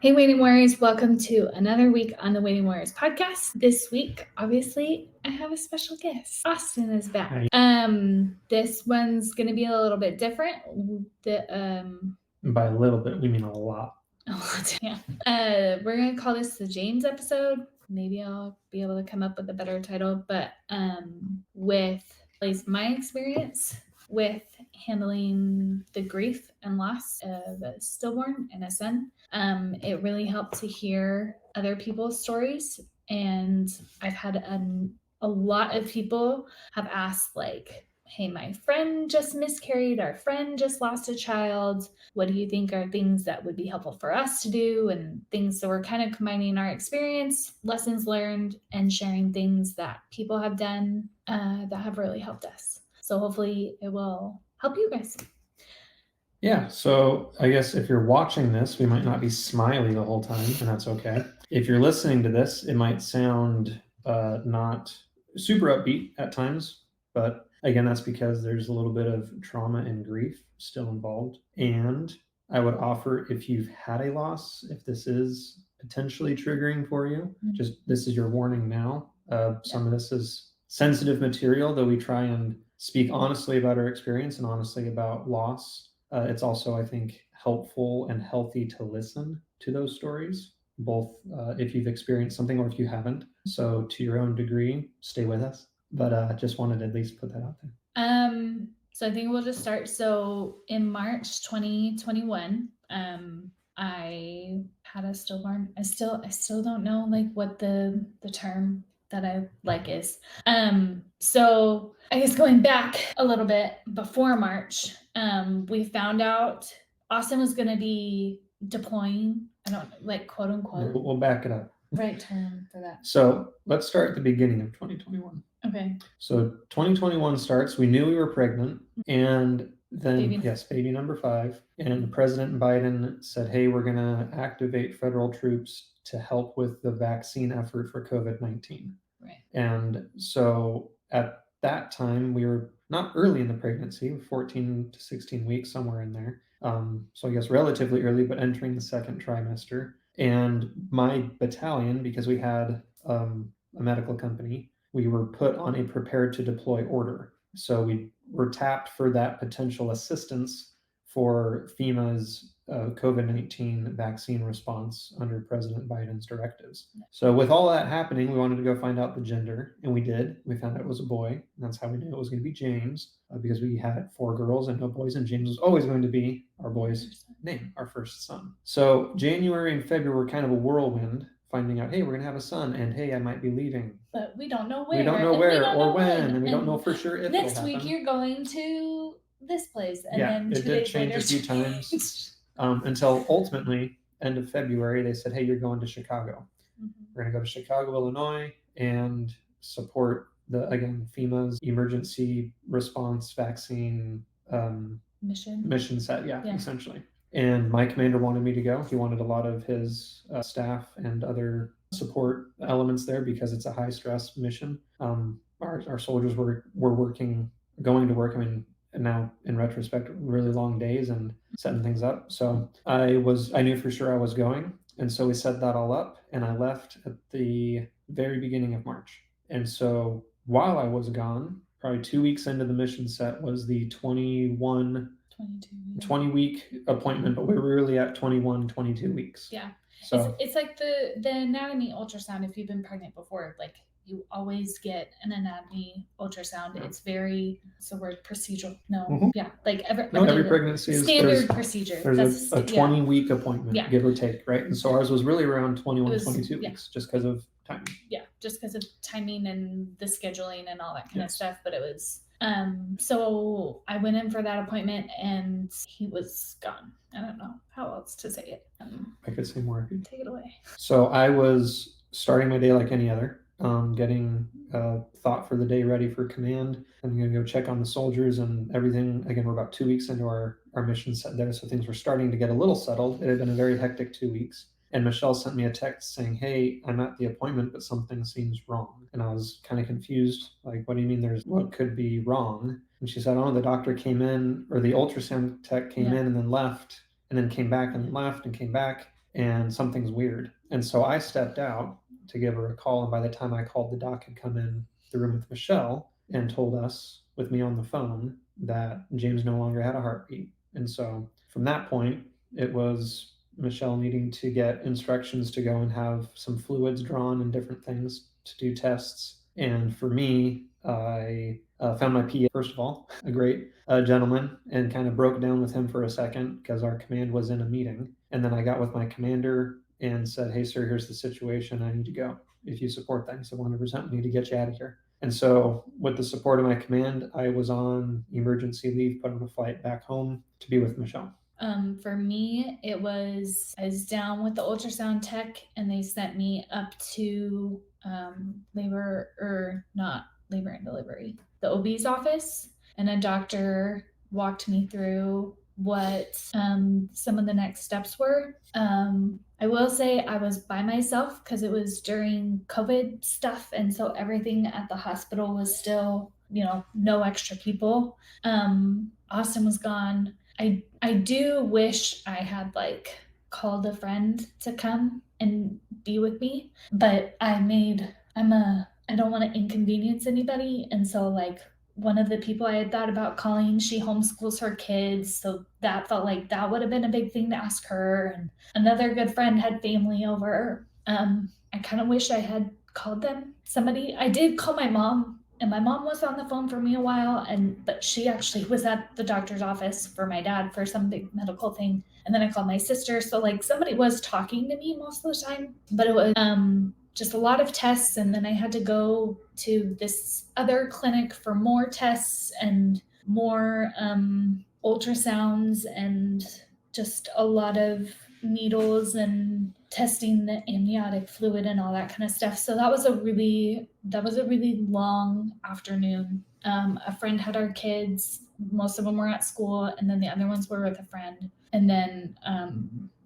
Hey, Waiting Warriors, welcome to another week on the Waiting Warriors podcast. This week, obviously, I have a special guest. Austin is back. This one's going to be a little bit different. By a little bit, we mean a lot. A lot, yeah. We're going to call this the James episode. Maybe I'll be able to come up with a better title, but with at least my experience with handling the grief and loss of a stillborn and a son. It really helped to hear other people's stories. And I've had a lot of people have asked, like, hey, my friend just miscarried, our friend just lost a child. What do you think are things that would be helpful for us to do? And things, so we're kind of combining our experience, lessons learned, and sharing things that people have done that have really helped us. So hopefully it will help you guys. Yeah, so I guess if you're watching this, we might not be smiley the whole time, and that's okay. If you're listening to this, it might sound not super upbeat at times, but again, that's because there's a little bit of trauma and grief still involved. And I would offer, if you've had a loss, if this is potentially triggering for you, just this is your warning now. Some of this is sensitive material, though we try and speak honestly about our experience and honestly about loss. It's also, I think, helpful and healthy to listen to those stories, both if you've experienced something or if you haven't. So to your own degree, stay with us. But just wanted to at least put that out there. So I think we'll just start. So in March 2021, I had a stillborn. I still don't know like what the term that I like is. So I guess going back a little bit before March, we found out Austin was going to be deploying. I don't like quote unquote. We'll back it up. Right term for that. So let's start at the beginning of 2021. Okay. So 2021 starts. We knew we were pregnant, and then baby number 5. And President Biden said, "Hey, we're going to activate federal troops to help with the vaccine effort for COVID-19." Right. And so at that time, we were not early in the pregnancy, 14 to 16 weeks, somewhere in there. So I guess relatively early, but entering the second trimester. And my battalion, because we had a medical company, we were put on a prepared to deploy order. So we were tapped for that potential assistance for FEMA's COVID-19 vaccine response under President Biden's directives. So with all that happening, we wanted to go find out the gender, and we did. We found out it was a boy, and that's how we knew it was going to be James, because we had 4 girls and no boys, and James was always going to be our boy's name, our first son. So January and February were kind of a whirlwind, finding out, hey, we're going to have a son, and hey, I might be leaving. But we don't know where. We don't know where or when, and we don't know for sure if it'll happen. Next week you're going to this place, and yeah, then 2 it did days change later, a few times until ultimately end of February they said, hey, you're going to Chicago. We're going to go to Chicago, Illinois, and support the FEMA's emergency response vaccine mission set. Yeah, essentially. And my commander wanted me to go. He wanted a lot of his staff and other support elements there because it's a high stress mission. Our soldiers were going to work. I mean, now in retrospect, really long days and setting things up. So I knew for sure I was going. And so we set that all up, and I left at the very beginning of March. And so while I was gone, probably 2 weeks into the mission set was the 20 week appointment, but we were really at 22 weeks. Yeah. So it's like the anatomy ultrasound. If you've been pregnant before, like you always get an anatomy ultrasound. Yeah. It's very, what's the word, procedural? No. Yeah. Like every pregnancy is standard procedure. There's a 20 week appointment, give or take, right? And so ours was really around 22 weeks just because of timing. Yeah. Just because of timing and the scheduling and all that kind of stuff. But it was, so I went in for that appointment and he was gone. I don't know how else to say it. I could say more. Take it away. So I was starting my day like any other, getting thought for the day ready for command. I'm going to go check on the soldiers and everything. Again, we're about 2 weeks into our mission set there, so things were starting to get a little settled. It had been a very hectic 2 weeks. And Michelle sent me a text saying, hey, I'm at the appointment, but something seems wrong. And I was kind of confused. Like, what do you mean what could be wrong? And she said, oh, the doctor came in, or the ultrasound tech came in and then left, and then came back and left and came back. and something's weird. And so I stepped out to give her a call. And by the time I called, the doc had come in the room with Michelle and told us, with me on the phone, that James no longer had a heartbeat. And so from that point, it was Michelle needing to get instructions to go and have some fluids drawn and different things to do tests. And for me, I found my PA, first of all, a great gentleman, and kind of broke down with him for a second because our command was in a meeting. And then I got with my commander and said, "Hey, sir, here's the situation. I need to go. If you support that," he said, "100%, we need to get you out of here." And so, with the support of my command, I was on emergency leave, put on a flight back home to be with Michelle. For me, I was down with the ultrasound tech, and they sent me up to labor, or not labor and delivery, the OB's office, and a doctor walked me through what some of the next steps were. I will say I was by myself because it was during COVID stuff, and so everything at the hospital was still, no extra people. Austin was gone. I do wish I had called a friend to come and be with me, but I don't want to inconvenience anybody, and so one of the people I had thought about calling, she homeschools her kids, so that felt like that would have been a big thing to ask her. And another good friend had family over. I kind of wish I had called them. I did call my mom, and my mom was on the phone for me a while, but she actually was at the doctor's office for my dad for some big medical thing. And then I called my sister, so somebody was talking to me most of the time, but it was just a lot of tests, and then I had to go to this other clinic for more tests and more ultrasounds and just a lot of needles and testing the amniotic fluid and all that kind of stuff. So that was a really long afternoon. A friend had our kids. Most of them were at school, and then the other ones were with a friend. And then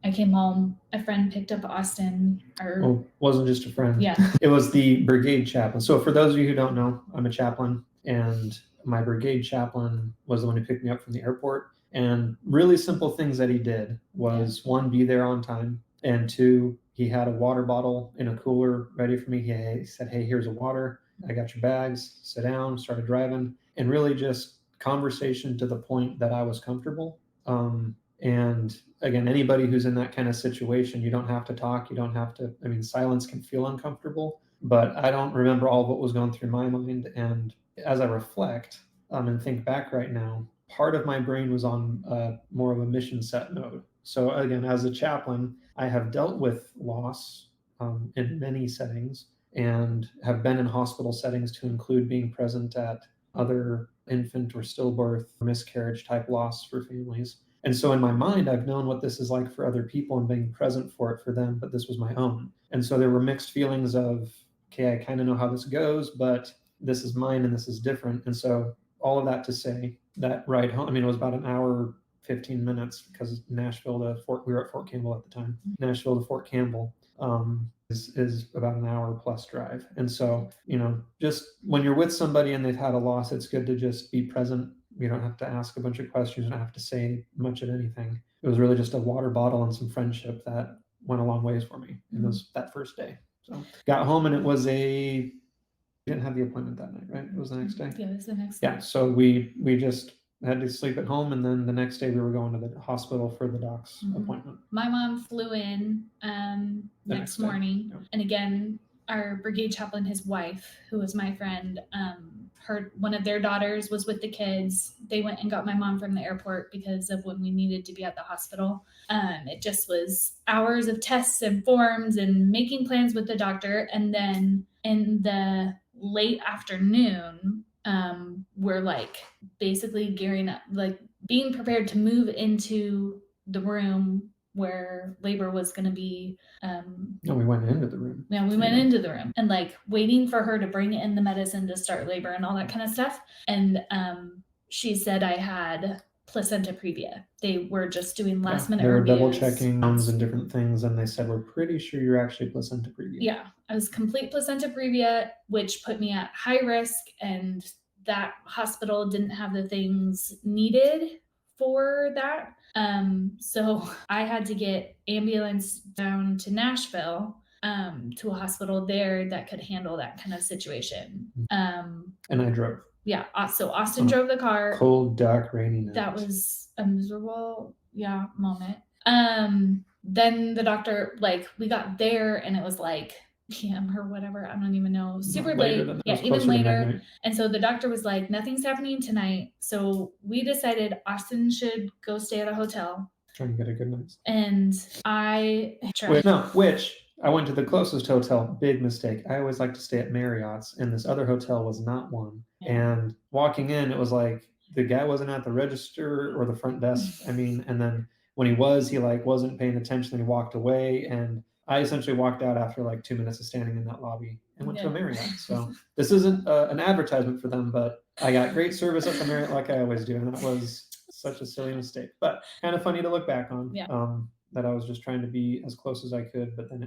I came home. A friend picked up Austin. Well, it wasn't just a friend. Yeah. It was the brigade chaplain. So for those of you who don't know, I'm a chaplain, and my brigade chaplain was the one who picked me up from the airport. And really simple things that he did was, one, be there on time, and two, he had a water bottle in a cooler ready for me. He said, "Hey, here's a water. I got your bags. Sit down." Started driving, and really just conversation to the point that I was comfortable. And again, anybody who's in that kind of situation, you don't have to talk. You don't have to. I mean, silence can feel uncomfortable, but I don't remember all of what was going through my mind. And as I reflect and think back right now, part of my brain was on more of a mission set mode. So again, as a chaplain, I have dealt with loss in many settings and have been in hospital settings to include being present at other infant or stillbirth, miscarriage type loss for families. And so in my mind, I've known what this is like for other people and being present for it for them, but this was my own. And so there were mixed feelings of, okay, I kind of know how this goes, but this is mine and this is different. And so all of that to say that ride home, I mean, it was about an hour, 15 minutes, because Nashville to we were at Fort Campbell at the time. Nashville to Fort Campbell is about an hour plus drive. And so, just when you're with somebody and they've had a loss, it's good to just be present. You don't have to ask a bunch of questions. You don't have to say much of anything. It was really just a water bottle and some friendship that went a long ways for me in that first day. So got home, and it was we didn't have the appointment that night, right? It was the next day. Yeah, it was the next day. Yeah, so we just had to sleep at home, and then the next day we were going to the hospital for the doc's appointment. My mom flew in next morning. Yep. And again, our brigade chaplain, his wife, who was my friend, one of their daughters was with the kids. They went and got my mom from the airport because of when we needed to be at the hospital. It just was hours of tests and forms and making plans with the doctor. And then in the late afternoon, we're basically gearing up, being prepared to move into the room where labor was going to be. No, we went into the room. Yeah, we went into the room and waiting for her to bring in the medicine to start labor and all that kind of stuff. And she said I had placenta previa. They were just doing last minute reviews. They were double checking and different things, and they said, "We're pretty sure you're actually placenta previa." Yeah, I was complete placenta previa, which put me at high risk, and that hospital didn't have the things needed for that. So I had to get ambulance down to Nashville, to a hospital there that could handle that kind of situation. And I drove. Yeah. So Austin drove the car. Cold, dark, rainy night. That was a miserable, moment. Then the doctor, like, we got there and it was like PM or whatever. I don't even know. Super late. Yeah, even later. And so the doctor was like, nothing's happening tonight. So we decided Austin should go stay at a hotel. Trying to get a good night's. And I tried. Which I went to the closest hotel. Big mistake. I always like to stay at Marriott's, and this other hotel was not one. Yeah. And walking in, it was like the guy wasn't at the register or the front desk. I mean, and then when he was, he like wasn't paying attention and he walked away. And I essentially walked out after like 2 minutes of standing in that lobby and went to a Marriott. So this isn't an advertisement for them, but I got great service at the Marriott like I always do, and that was such a silly mistake, but kind of funny to look back on. Yeah. That I was just trying to be as close as I could, but then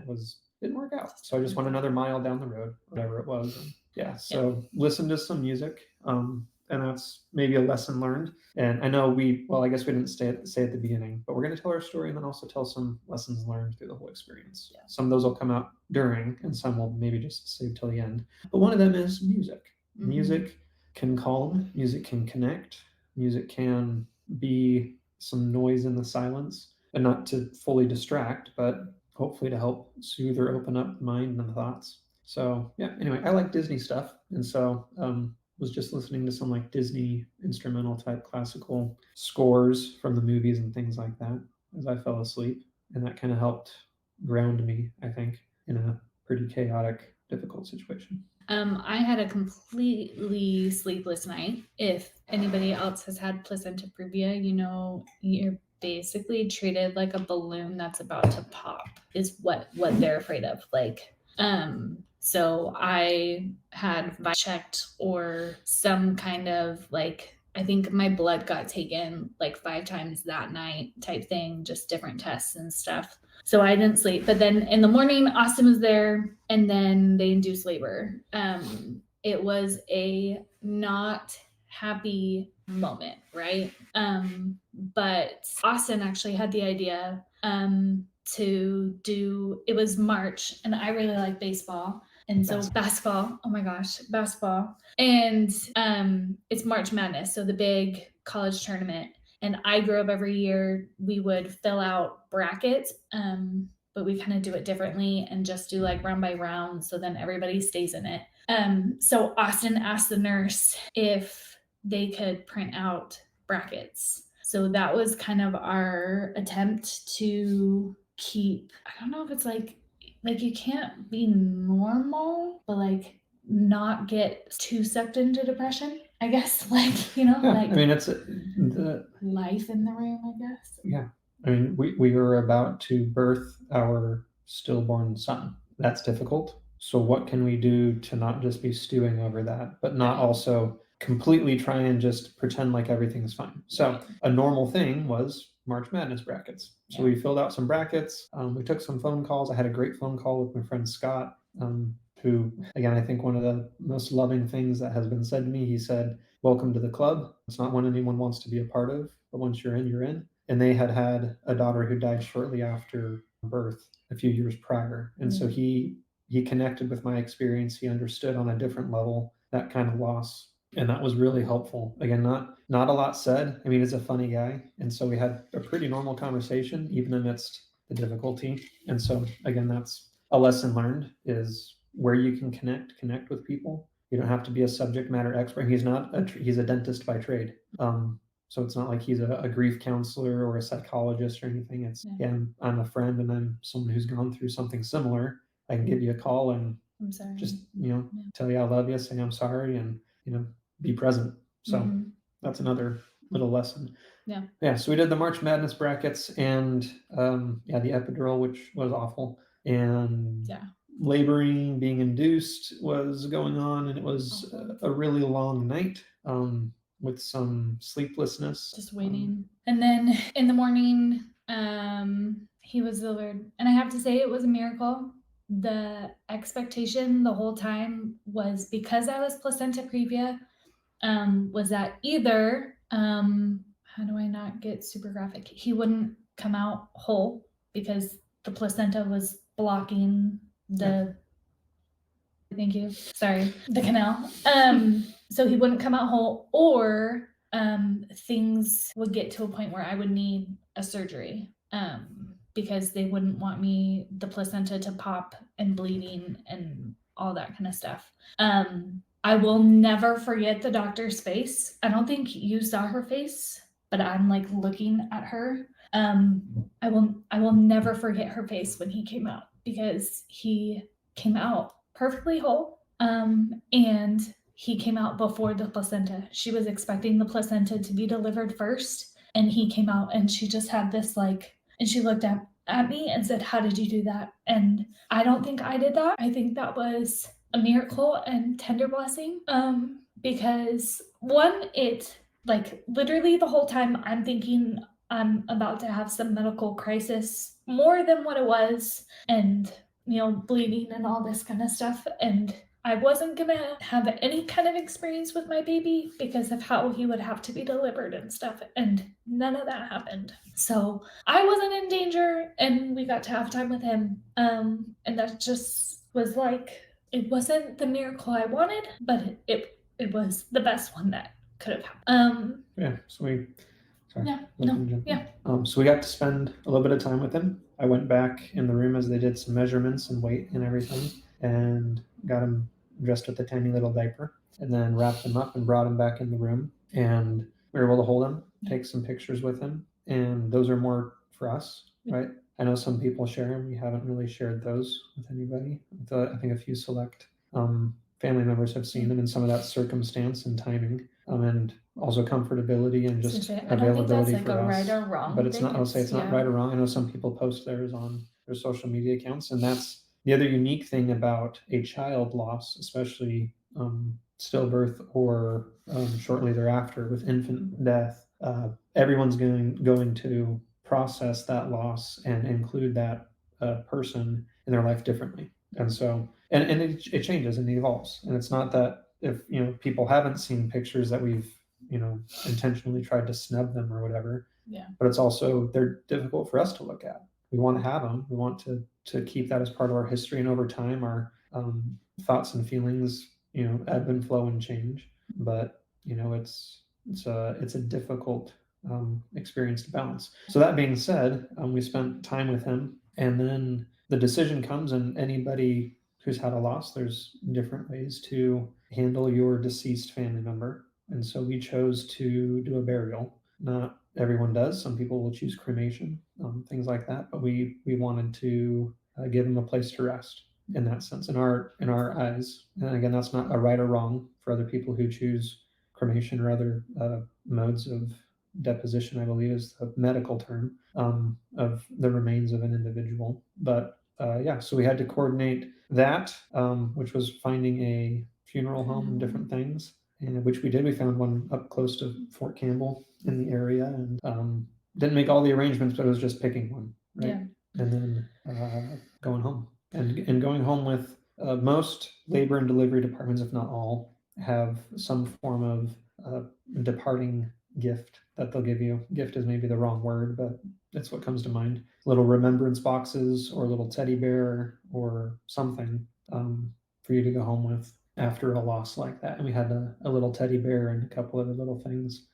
didn't work out. So I just went another mile down the road, whatever it was. And so listen to some music. And that's maybe a lesson learned. And I know I guess we didn't say at the beginning, but we're going to tell our story and then also tell some lessons learned through the whole experience. Yeah. Some of those will come out during, and some will maybe just save till the end. But one of them is music. Mm-hmm. Music can calm, music can connect, music can be some noise in the silence, and not to fully distract, but hopefully to help soothe or open up the mind and the thoughts. So anyway, I like Disney stuff, and so was just listening to some like Disney instrumental type classical scores from the movies and things like that as I fell asleep, and that kind of helped ground me, I think, in a pretty chaotic, difficult situation. I had a completely sleepless night. If anybody else has had placenta previa, you're basically treated like a balloon that's about to pop is what they're afraid of. So I had checked or some kind of I think my blood got taken 5 times that night type thing, just different tests and stuff. So I didn't sleep. But then in the morning, Austin was there and then they induced labor. It was a not happy moment, right? But Austin actually had the idea to do, it was March and I really like baseball. And so basketball, oh my gosh, basketball. And it's March Madness, so the big college tournament. And I grew up every year, we would fill out brackets, but we kind of do it differently and just do round by round. So then everybody stays in it. So Austin asked the nurse if they could print out brackets. So that was kind of our attempt to keep, I don't know if it's you can't be normal, but not get too sucked into depression, I guess. I mean, it's the life in the room, I guess. Yeah. I mean, we were about to birth our stillborn son. That's difficult. So what can we do to not just be stewing over that, but not also completely try and just pretend like everything's fine? So a normal thing was March Madness brackets. So we filled out some brackets. We took some phone calls. I had a great phone call with my friend Scott, who, again, I think one of the most loving things that has been said to me, he said, "Welcome to the club. It's not one anyone wants to be a part of, but once you're in, you're in." And they had a daughter who died shortly after birth a few years prior. And so he connected with my experience. He understood on a different level that kind of loss. And that was really helpful. Again, not a lot said. I mean, he's a funny guy. And so we had a pretty normal conversation, even amidst the difficulty. And so, again, that's a lesson learned, is where you can connect with people. You don't have to be a subject matter expert. He's a dentist by trade. So it's not like he's a grief counselor or a psychologist or anything. It's, I'm a friend and I'm someone who's gone through something similar. I can give you a call and just, tell you I love you, say I'm sorry, and, be present. So that's another little lesson. Yeah. So we did the March Madness brackets and, the epidural, which was awful. And laboring, being induced was going on, and it was a really long night. With some sleeplessness. Just waiting. And then in the morning, he was delivered. And I have to say it was a miracle. The expectation the whole time was, because I was placenta previa, was that either, how do I not get super graphic? He wouldn't come out whole because the placenta was blocking the thank you. Sorry, the canal. So he wouldn't come out whole, or things would get to a point where I would need a surgery. Because they wouldn't want the placenta to pop and bleeding and all that kind of stuff. I will never forget the doctor's face. I don't think you saw her face, but I'm like looking at her. I will never forget her face when he came out, because he came out perfectly whole. And he came out before the placenta. She was expecting the placenta to be delivered first, and he came out, and she just had this and she looked at me and said, "How did you do that?" And I don't think I did that. I think that was a miracle and tender blessing. Because one, it literally the whole time I'm thinking I'm about to have some medical crisis more than what it was, and bleeding and all this kind of stuff. And I wasn't gonna have any kind of experience with my baby because of how he would have to be delivered and stuff. And none of that happened. So I wasn't in danger, and we got to have time with him. And that just was it wasn't the miracle I wanted, but it was the best one that could have happened. So we got to spend a little bit of time with him. I went back in the room as they did some measurements and weight and everything, and got him dressed with a tiny little diaper, and then wrapped him up and brought him back in the room. And we were able to hold him, take some pictures with him, and those are more for us, right? I know some people share them. We haven't really shared those with anybody. I think a few select family members have seen them in some of that circumstance and timing, and also comfortability and just availability for us. Right or wrong, but it's not. I'll say it's not right or wrong. I know some people post theirs on their social media accounts, and that's the other unique thing about a child loss, especially stillbirth or shortly thereafter with infant death. Everyone's going to process that loss and include that person in their life differently, and so and it changes and evolves. And it's not that if people haven't seen pictures that we've intentionally tried to snub them or whatever. Yeah. But it's also they're difficult for us to look at. We want to have them. We want to keep that as part of our history, and over time our thoughts and feelings ebb and flow and change. But it's a difficult experience to balance. So that being said, we spent time with him, and then the decision comes, and anybody who's had a loss, there's different ways to handle your deceased family member. And so we chose to do a burial. Not everyone does. Some people will choose cremation, things like that. But we wanted to give them a place to rest in that sense, in our eyes. And again, that's not a right or wrong for other people who choose cremation or other modes of deposition, I believe is the medical term, of the remains of an individual. But so we had to coordinate that, which was finding a funeral home and different things, and which we did. We found one up close to Fort Campbell in the area, and didn't make all the arrangements, but it was just picking one, right? Yeah. And then going home, and going home with most labor and delivery departments, if not all, have some form of departing gift that they'll give you. Gift is maybe the wrong word, but that's what comes to mind. Little remembrance boxes or a little teddy bear or something for you to go home with after a loss like that. And we had a little teddy bear and a couple other little things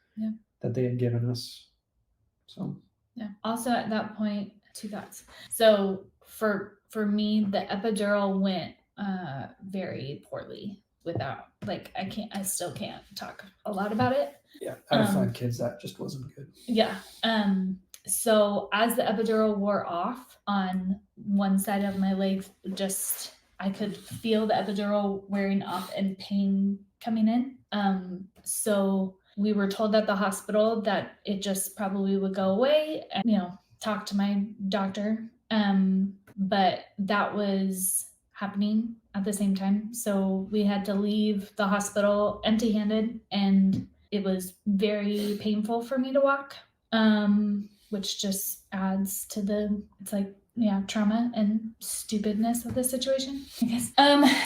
that they had given us. So also at that point, two thoughts. So for me, the epidural went very poorly without I still can't talk a lot about it. Yeah, out of 5 kids, that just wasn't good. Yeah. So as the epidural wore off on one side of my leg, I could feel the epidural wearing off and pain coming in. So we were told at the hospital that it just probably would go away, and talk to my doctor. But that was happening at the same time. So we had to leave the hospital empty-handed, and it was very painful for me to walk, which just adds to trauma and stupidness of the situation, I guess.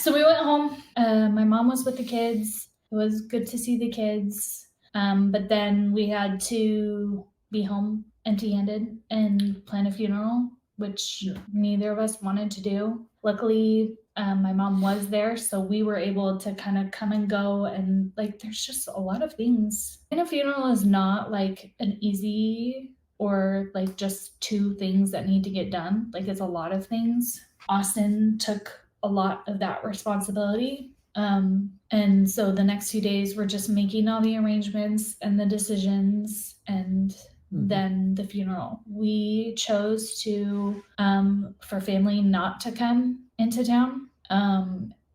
So we went home. My mom was with the kids. It was good to see the kids. But then we had to be home empty-handed and plan a funeral, which neither of us wanted to do. Luckily, my mom was there, so we were able to kind of come and go. And like, there's just a lot of things. And a funeral is not like an easy or like just two things that need to get done. Like, it's a lot of things. Austin took a lot of that responsibility. And so the next few days we're just making all the arrangements and the decisions, and then the funeral. We chose to, for family not to come into town.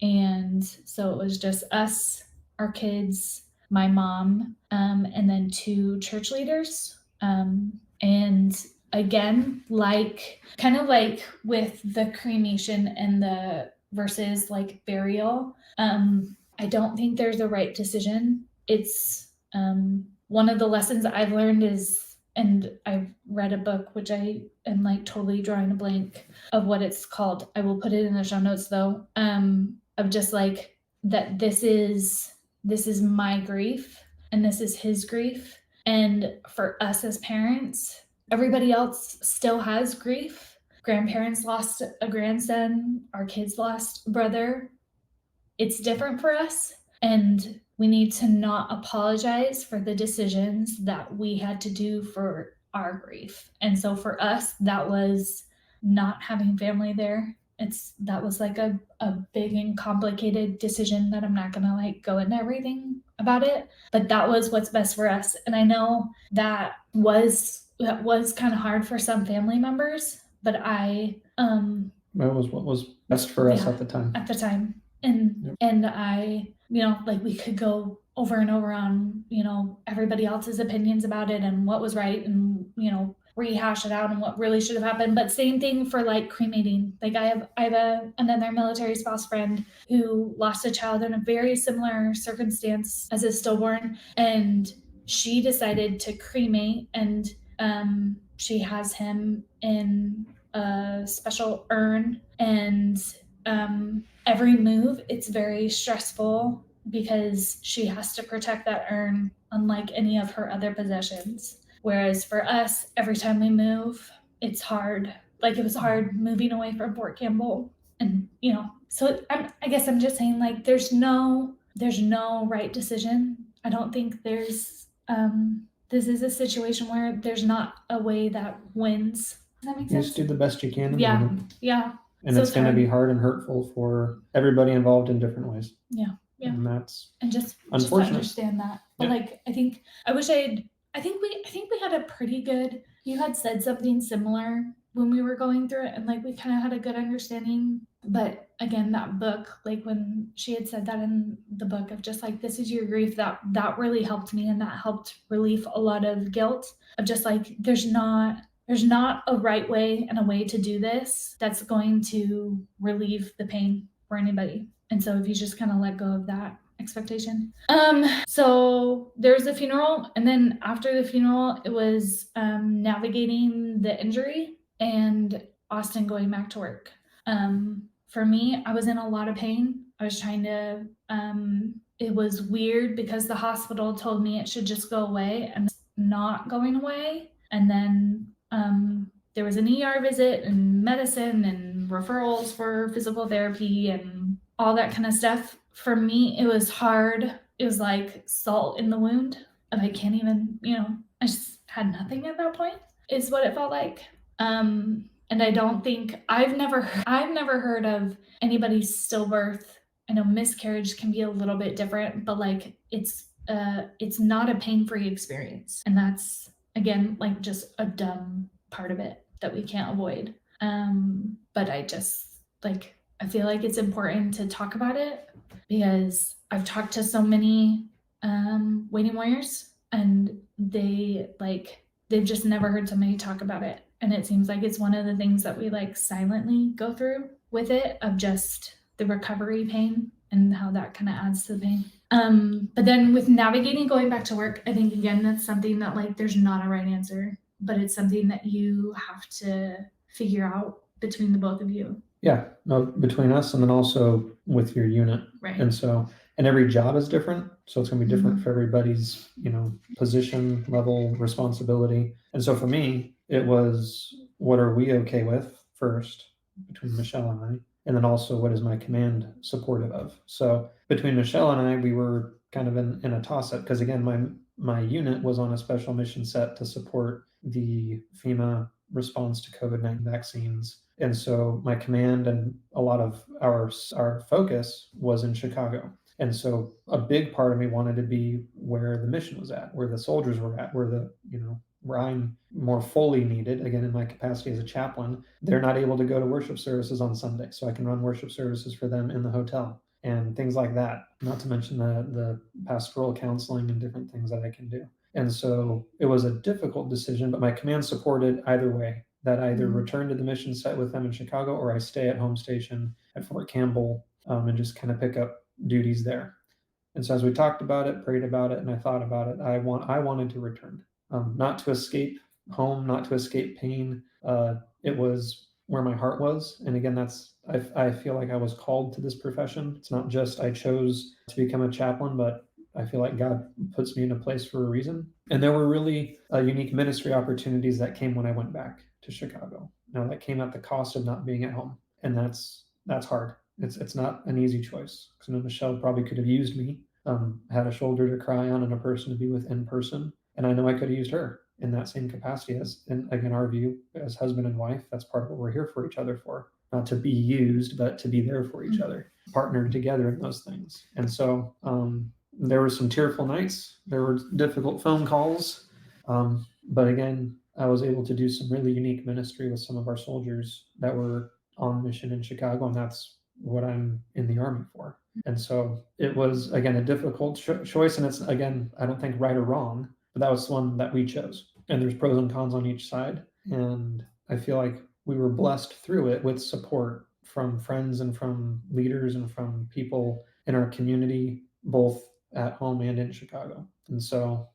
And so it was just us, our kids, my mom, and then two church leaders. And again, like kind of like with the cremation and the versus like burial, I don't think there's a right decision. It's one of the lessons I've learned is, and I've read a book which I am like totally drawing a blank of what it's called. I will put it in the show notes though. Of just like that this is my grief and this is his grief. And for us as parents, everybody else still has grief. Grandparents lost a grandson, our kids lost a brother. It's different for us, and we need to not apologize for the decisions that we had to do for our grief. And so for us, that was not having family there. That was like a big and complicated decision that I'm not gonna like go into everything about it, but that was what's best for us. And I know that was kind of hard for some family members, but that was what was best for us at the time. And I, like we could go over and over on, everybody else's opinions about it and what was right and, rehash it out and what really should have happened. But same thing for like cremating. Like I have another military spouse friend who lost a child in a very similar circumstance as a stillborn, and she decided to cremate, and she has him in a special urn, and every move, it's very stressful because she has to protect that urn unlike any of her other possessions. Whereas for us, every time we move, it's hard. Like it was hard moving away from Fort Campbell. And, so I guess I'm just saying, like, there's no right decision. I don't think there's, this is a situation where there's not a way that wins. Does that make sense? You just do the best you can. Yeah. And so it's going to be hard and hurtful for everybody involved in different ways. Yeah. And that's just unfortunate. Understand that. But like, I think we had a pretty good, you had said something similar when we were going through it, and like we kind of had a good understanding. But again, that book, like when she had said that in the book of just like, this is your grief, that really helped me, and that helped relieve a lot of guilt of just like, there's not a right way and a way to do this that's going to relieve the pain for anybody. And so if you just kind of let go of that expectation. So there's a funeral, and then after the funeral, it was navigating the injury and Austin going back to work. For me, I was in a lot of pain. I was trying to, it was weird because the hospital told me it should just go away, and it's not going away. And then there was an ER visit and medicine and referrals for physical therapy and all that kind of stuff. For me, it was hard. It was like salt in the wound. And I can't even, I just had nothing at that point, is what it felt like. And I don't think, I've never heard of anybody's stillbirth. I know miscarriage can be a little bit different, but like it's not a pain-free experience. And that's, again, like just a dumb part of it that we can't avoid. But I just like, I feel like it's important to talk about it because I've talked to so many waiting warriors, and they've just never heard somebody talk about it. And it seems like it's one of the things that we like silently go through with it, of just the recovery pain and how that kind of adds to the pain. But then with navigating going back to work, I think again, that's something that like there's not a right answer, but it's something that you have to figure out between the both of you. Yeah, no, between us and then also with your unit. Right. And and every job is different. So it's going to be different for everybody's, position, level, responsibility. And so for me, it was, what are we okay with first between Michelle and I? And then also, what is my command supportive of? So between Michelle and I, we were kind of in a toss up because, again, my unit was on a special mission set to support the FEMA response to COVID-19 vaccines. And so my command and a lot of our focus was in Chicago. And so a big part of me wanted to be where the mission was at, where the soldiers were at, where I'm more fully needed, again, in my capacity as a chaplain. They're not able to go to worship services on Sunday, so I can run worship services for them in the hotel and things like that, not to mention the pastoral counseling and different things that I can do. And so it was a difficult decision, but my command supported either way, that I either return to the mission site with them in Chicago or I stay at home station at Fort Campbell and just kind of pick up duties there. And so as we talked about it, prayed about it, and I thought about it, I wanted to return, not to escape home, not to escape pain. It was where my heart was. And again, I feel like I was called to this profession. It's not just I chose to become a chaplain, but I feel like God puts me in a place for a reason. And there were really unique ministry opportunities that came when I went back to Chicago. Now that came at the cost of not being at home, and that's hard. It's not an easy choice, because I know Michelle probably could have used me, had a shoulder to cry on and a person to be with in person, and I know I could have used her in that same capacity as, in again, our view as husband and wife. That's part of what we're here for each other for, not to be used, but to be there for each other, partnered together in those things. And so there were some tearful nights, there were difficult phone calls, but again, I was able to do some really unique ministry with some of our soldiers that were on mission in Chicago, and that's what I'm in the Army for. And so it was, again, a difficult choice, and it's, again, I don't think right or wrong, but that was one that we chose. And there's pros and cons on each side, and I feel like we were blessed through it with support from friends and from leaders and from people in our community, both at home and in Chicago. And so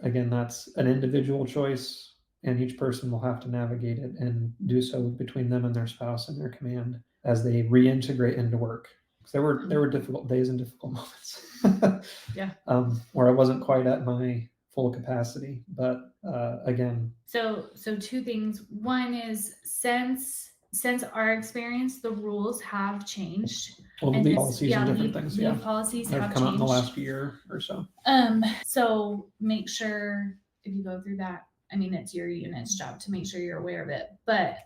again, that's an individual choice, and each person will have to navigate it and do so between them and their spouse and their command as they reintegrate into work. Because there were difficult days and difficult moments. Yeah. Where I wasn't quite at my full capacity, but again. So two things. One is since our experience, the rules have changed. Well, the leave policies and different things, leave policies have come changed out in the last year or so. So make sure if you go through that, I mean, it's your unit's job to make sure you're aware of it, but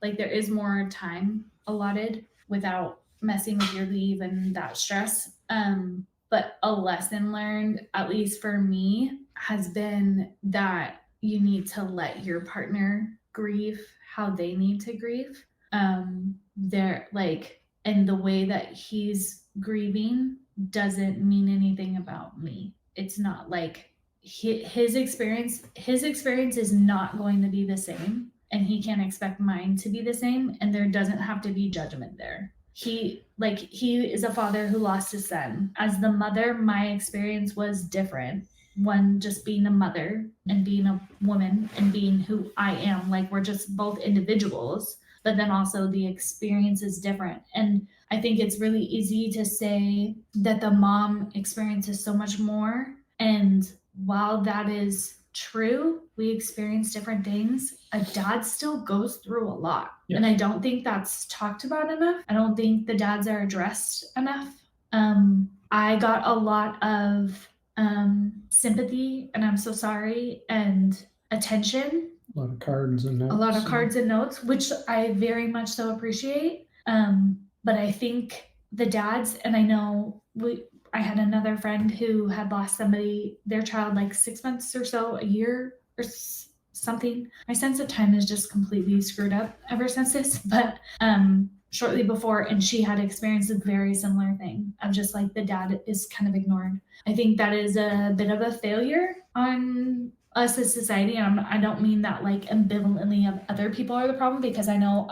like there is more time allotted without messing with your leave and that stress. But a lesson learned, at least for me, has been that you need to let your partner grieve how they need to grieve. They're like, and the way that he's grieving doesn't mean anything about me. It's not like his experience is not going to be the same, and he can't expect mine to be the same, and there doesn't have to be judgment there. He is a father who lost his son. As the mother, my experience was different. One, just being a mother and being a woman and being who I am, like we're just both individuals, but then also the experience is different. And I think it's really easy to say that the mom experiences so much more. And while that is true, we experience different things. A dad still goes through a lot. Yes. And I don't think that's talked about enough. I don't think the dads are addressed enough. I got a lot of sympathy, and I'm so sorry, and attention. A lot of cards and notes. Which I very much so appreciate. But I think the dads, and I know I had another friend who had lost their child, like 6 months or so, a year or something. My sense of time is just completely screwed up ever since this, but shortly before, and she had experienced a very similar thing of just like the dad is kind of ignored. I think that is a bit of a failure on us as society. And I don't mean that like ambivalently of other people are the problem, because I know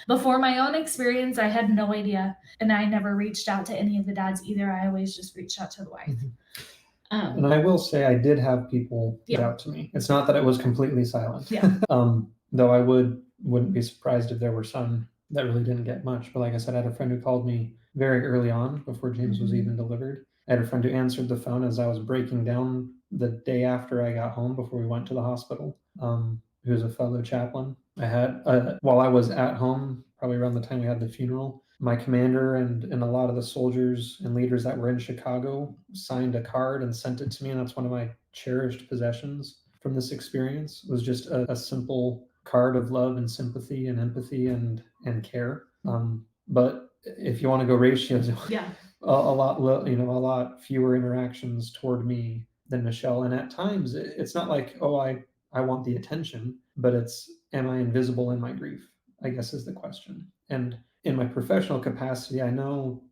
before my own experience, I had no idea, and I never reached out to any of the dads either. I always just reached out to the wife. Mm-hmm. And I will say I did have people reach out to me. It's not that it was completely silent. Yeah. Though I wouldn't be surprised if there were some that really didn't get much. But like I said, I had a friend who called me very early on before James was even delivered. I had a friend who answered the phone as I was breaking down the day after I got home before we went to the hospital, who was a fellow chaplain. I had, while I was at home, probably around the time we had the funeral, my commander and a lot of the soldiers and leaders that were in Chicago signed a card and sent it to me. And that's one of my cherished possessions from this experience, was just a simple card of love and sympathy and empathy and care. But if you want to go ratios, Yeah. a lot, a lot fewer interactions toward me than Michelle. And at times, it's not like, oh, I want the attention, but it's, am I invisible in my grief? I guess is the question. And in my professional capacity, I know,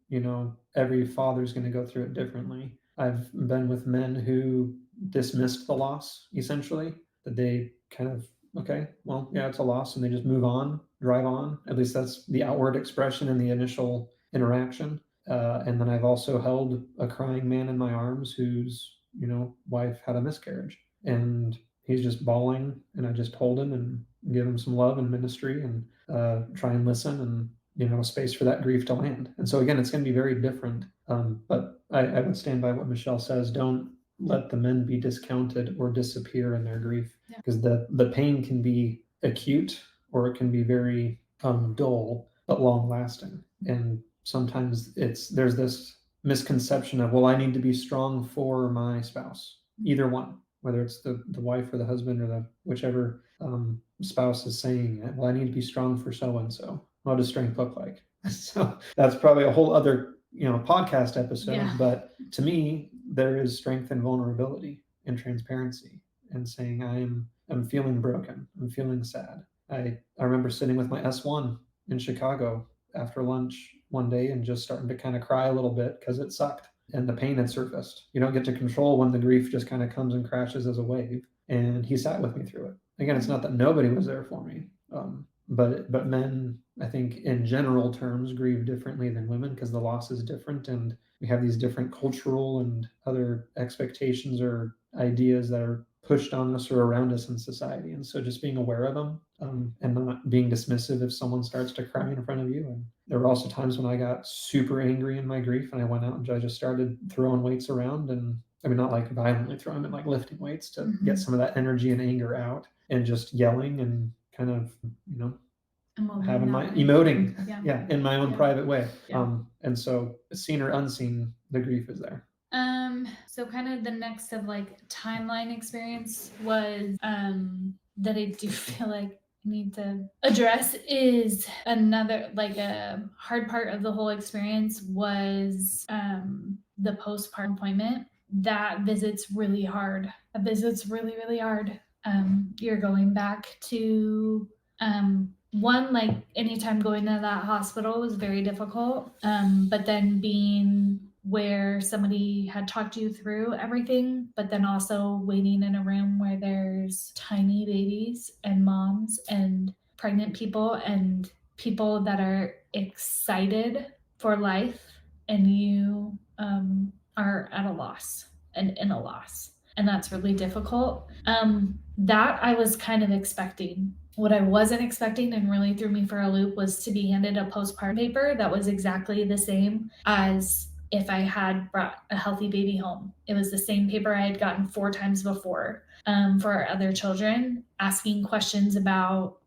every father's going to go through it differently. I've been with men who dismissed the loss, essentially, that they kind of, okay, well, yeah, it's a loss, and they just move on, drive on. At least that's the outward expression in the initial interaction. And then I've also held a crying man in my arms whose, wife had a miscarriage, and he's just bawling, and I just hold him and give him some love and ministry, and try and listen, and a space for that grief to land. And so again, it's going to be very different. But I would stand by what Michelle says. Don't let the men be discounted or disappear in their grief, because the pain can be acute, or it can be very dull but long lasting. And sometimes there's this misconception of, well, I need to be strong for my spouse, either one, whether it's the wife or the husband or the whichever spouse is saying it. Well, I need to be strong for so and so. What does strength look like? So that's probably a whole other podcast episode. Yeah. But to me, there is strength in vulnerability and transparency, and saying I'm feeling broken, I'm feeling sad. I remember sitting with my S1 in Chicago after lunch one day and just starting to kind of cry a little bit because it sucked and the pain had surfaced. You don't get to control when the grief just kind of comes and crashes as a wave. And he sat with me through it. Again, it's not that nobody was there for me, but men, I think, in general terms, grieve differently than women because the loss is different, and we have these different cultural and other expectations or ideas that are pushed on us or around us in society. And so just being aware of them, and not being dismissive if someone starts to cry in front of you. And there were also times when I got super angry in my grief, and I went out and I just started throwing weights around, and I mean, not like violently throwing, but like lifting weights to get some of that energy and anger out, and just yelling and kind of, having my emoting, in my own private way. And so, seen or unseen, the grief is there. So kind of the next of like timeline experience was that I do feel like I need to address is another, like, a hard part of the whole experience was the postpartum appointment. That visit's really hard. That visit's really, really hard. You're going back to one, like, anytime going to that hospital was very difficult. But then being where somebody had talked you through everything, but then also waiting in a room where there's tiny babies and moms and pregnant people and people that are excited for life, and you are at a loss and in a loss. And that's really difficult. That I was kind of expecting. What I wasn't expecting and really threw me for a loop was to be handed a postpartum paper that was exactly the same as if I had brought a healthy baby home. It was the same paper I had gotten 4 times before for our other children, asking questions about,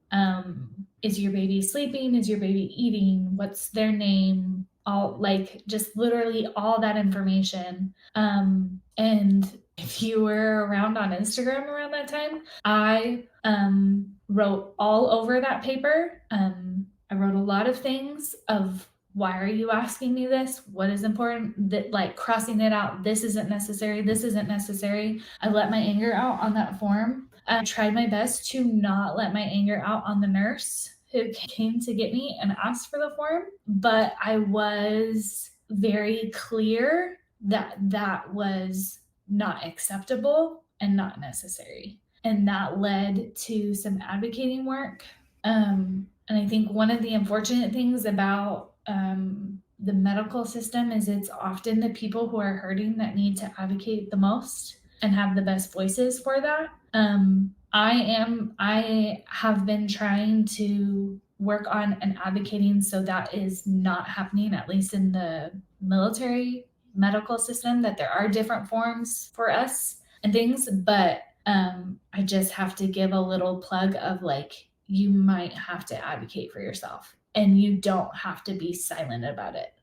is your baby sleeping? Is your baby eating? What's their name? All, like, just literally all that information. And if you were around on Instagram around that time, I wrote all over that paper. I wrote a lot of things of, why are you asking me this? What is important? That, like, crossing it out. This isn't necessary. This isn't necessary. I let my anger out on that form. I tried my best to not let my anger out on the nurse who came to get me and asked for the form, but I was very clear that that was not acceptable and not necessary. And that led to some advocating work. And I think one of the unfortunate things about the medical system is it's often the people who are hurting that need to advocate the most and have the best voices for that. I have been trying to work on and advocating so that is not happening, at least in the military medical system, that there are different forms for us and things. But I just have to give a little plug of like, you might have to advocate for yourself and you don't have to be silent about it.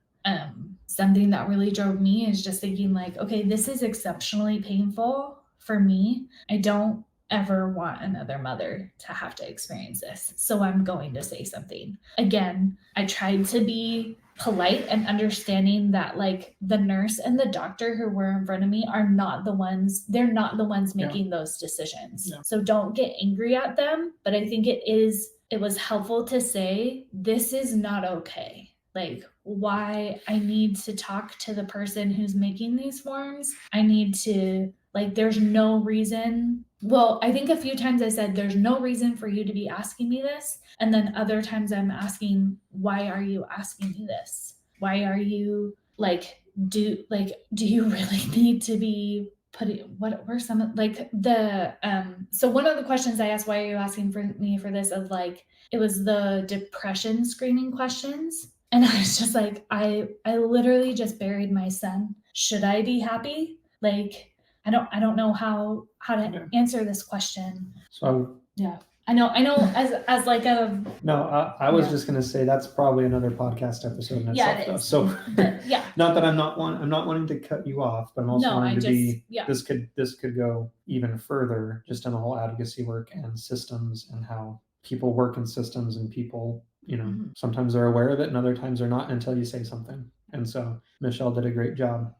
Something that really drove me is just thinking like, okay, this is exceptionally painful for me. I don't ever want another mother to have to experience this. So I'm going to say something. Again, I tried to be polite and understanding that like the nurse and the doctor who were in front of me are not the ones, they're not the ones making those decisions. Yeah. So don't get angry at them. But I think it was helpful to say, this is not okay. Like, why I need to talk to the person who's making these forms. I need to, like, there's no reason. Well, I think a few times I said, there's no reason for you to be asking me this. And then other times I'm asking, why are you asking me this? Why are you do you really need to be putting, what were some like the so one of the questions I asked, why are you asking for me for this, of like, it was the depression screening questions. And I was just like, I literally just buried my son. Should I be happy? Like, I don't know how to answer this question. So yeah, I know as like a no, I was just gonna say that's probably another podcast episode in itself. it Though. is. So yeah, not that I'm not wanting to cut you off, but I'm also wanting to be. yeah. This could go even further, just in the whole advocacy work and systems and how people work in systems and people. Sometimes they're aware of it and other times they're not until you say something. And so Michelle did a great job,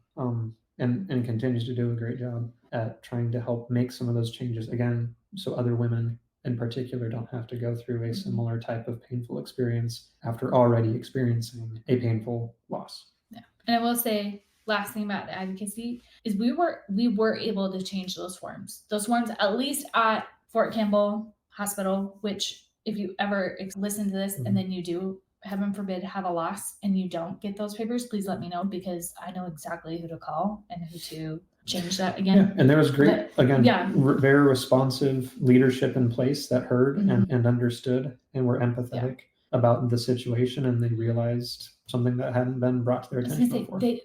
and continues to do a great job at trying to help make some of those changes again, so other women in particular don't have to go through a similar type of painful experience after already experiencing a painful loss. Yeah. And I will say, last thing about advocacy is we were able to change those forms. Those forms, at least at Fort Campbell Hospital, which if you ever listen to this and then you do, heaven forbid, have a loss and you don't get those papers, please let me know, because I know exactly who to call and who to change that again. Yeah, and there was great, very responsive leadership in place that heard and understood and were empathetic about the situation, and they realized something that hadn't been brought to their attention before. They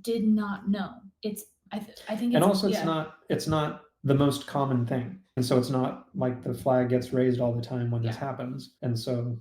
did not know. I think it's, and also it's not the most common thing, and so it's not like the flag gets raised all the time when this happens. And so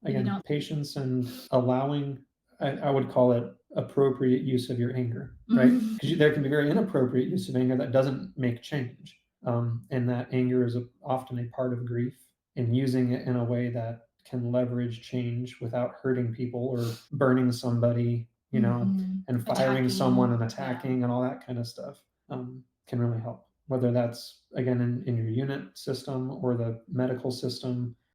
again, patience and allowing, I would call it appropriate use of your anger, right? Because there can be very inappropriate use of anger that doesn't make change, and that anger is often a part of grief, and using it in a way that can leverage change without hurting people or burning somebody, and firing someone and attacking and all that kind of stuff, can really help, whether that's again in your unit system or the medical system